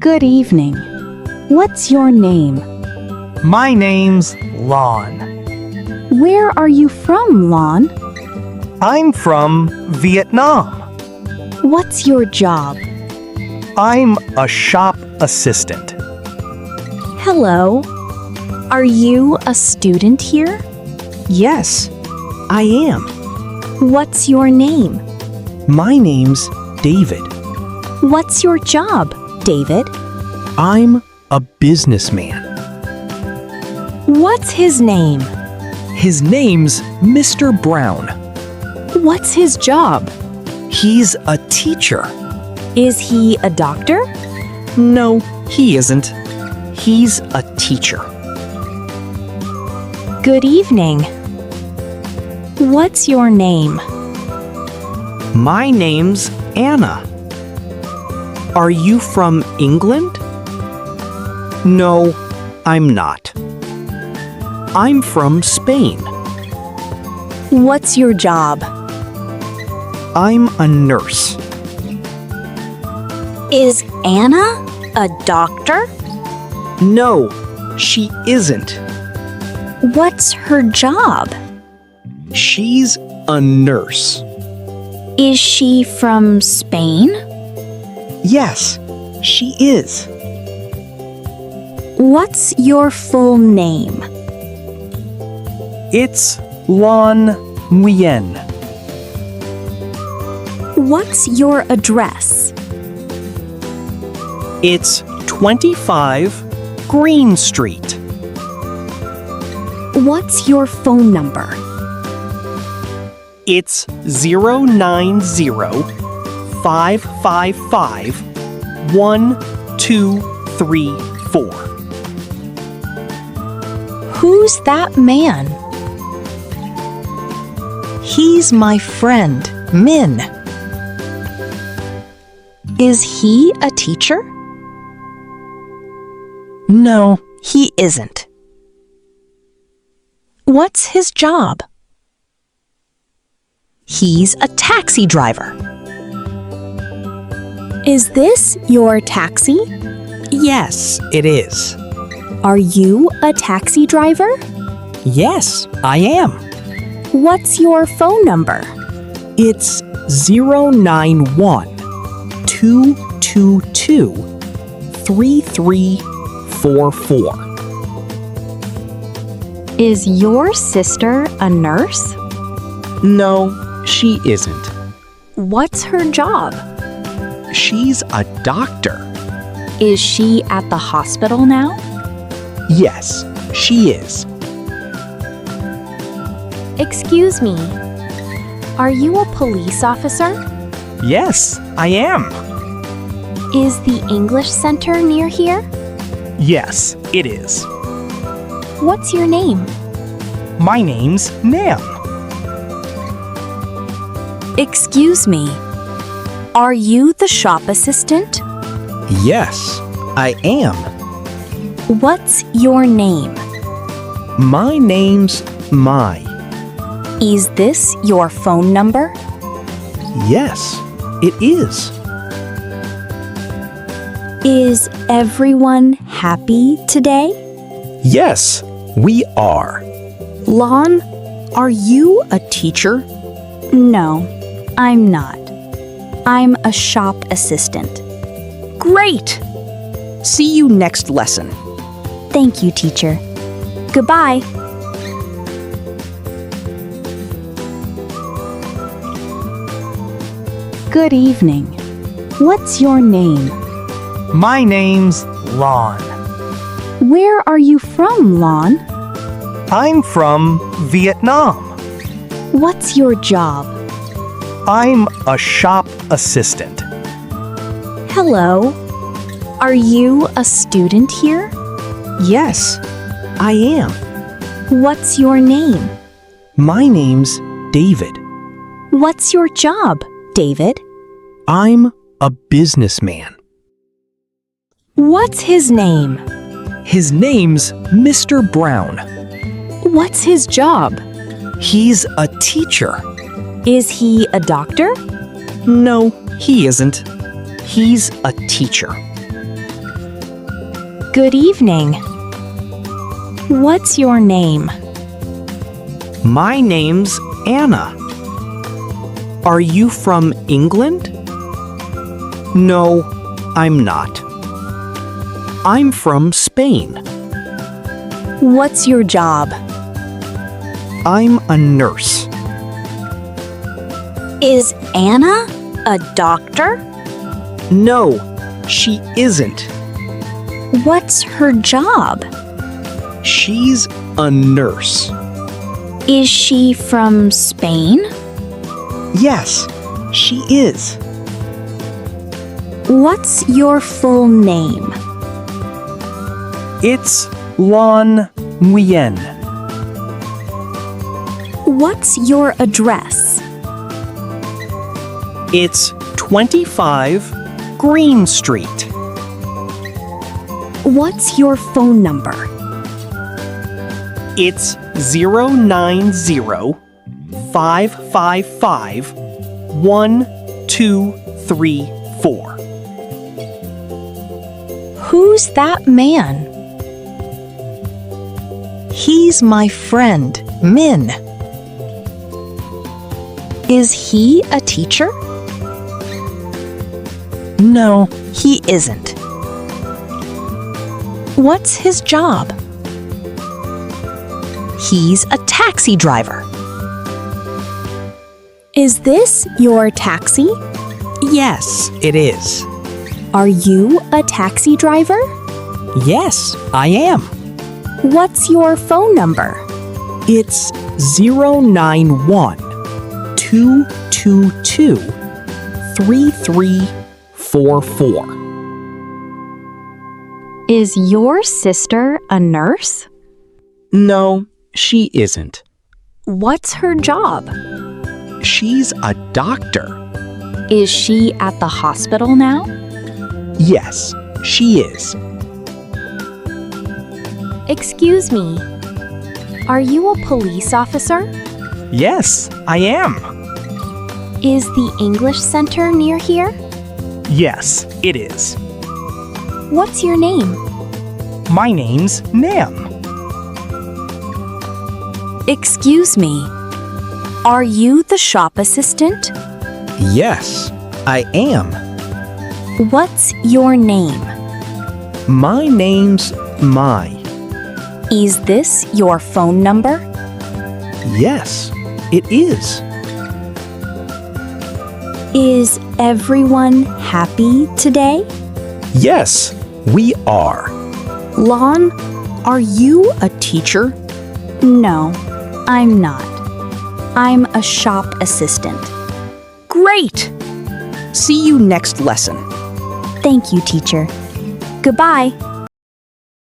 Good evening. What's your name? My name's Lon. Where are you from, Lon? I'm from Vietnam. What's your job? I'm a shop assistant. Hello. Are you a student here? Yes, I am. What's your name? My name's David. What's your job, David? I'm a businessman. What's his name? His name's Mr. Brown. What's his job? He's a teacher. Is he a doctor? No, he isn't. He's a teacher. Good evening. What's your name? My name's Anna. Are you from England? No, I'm not. I'm from Spain. What's your job? I'm a nurse. Is Anna a doctor? No, she isn't. What's her job? She's a nurse. Is she from Spain? Yes, she is. What's your full name? It's Lon Nguyen. What's your address? It's 25 Green Street. What's your phone number? It's 090-555-1234. Who's that man? He's my friend, Min. Is he a teacher? No, he isn't. What's his job? He's a taxi driver. Is this your taxi? Yes, it is. Are you a taxi driver? Yes, I am. What's your phone number? It's 091-222-3344. Is your sister a nurse? No, she isn't. What's her job? She's a doctor. Is she at the hospital now? Yes, she is. Excuse me. Are you a police officer? Yes, I am. Is the English Center near here? Yes, it is. What's your name? My name's Nam. Excuse me. Are you the shop assistant? Yes, I am. What's your name? My name's Mai. Is this your phone number? Yes, it is. Is everyone happy today? Yes, we are. Lon, Are you a teacher? no, I'm not. I'm a shop assistant. Great! See you next lesson. Thank you, teacher. Goodbye. Good evening. What's your name? My name's Lon. Where are you from, Lon? I'm from Vietnam. What's your job? I'm a shop assistant. Hello. Are you a student here? Yes, I am. What's your name? My name's David. What's your job, David? I'm a businessman. What's his name? His name's Mr. Brown. What's his job? He's a teacher. Is he a doctor? No, he isn't. He's a teacher. Good evening. What's your name? My name's Anna. Are you from England? No, I'm not. I'm from Spain. What's your job? I'm a nurse. Is Anna a doctor? No, she isn't. What's her job? She's a nurse. Is she from Spain? Yes, she is. What's your full name? It's Lon Nguyen. What's your address? It's 25 Green Street. What's your phone number? It's 090-555-1234. Who's that man? He's my friend, Min. Is he a teacher? No, he isn't. What's his job? He's a taxi driver. Is this your taxi? Yes, it is. Are you a taxi driver? Yes, I am. What's your phone number? It's 091-222-3344. Is your sister a nurse? No, she isn't. What's her job? She's a doctor. Is she at the hospital now? Yes, she is. Excuse me. Are you a police officer? Yes, I am. Is the English Center near here? Yes, it is. What's your name? My name's Nam. Excuse me. Are you the shop assistant? Yes, I am. What's your name? My name's Mai. Is this your phone number? Yes, it is. Is everyone happy today? Yes, we are. Lon, Are you a teacher? no, I'm not. I'm a shop assistant. Great! See you next lesson. Thank you, teacher. Goodbye.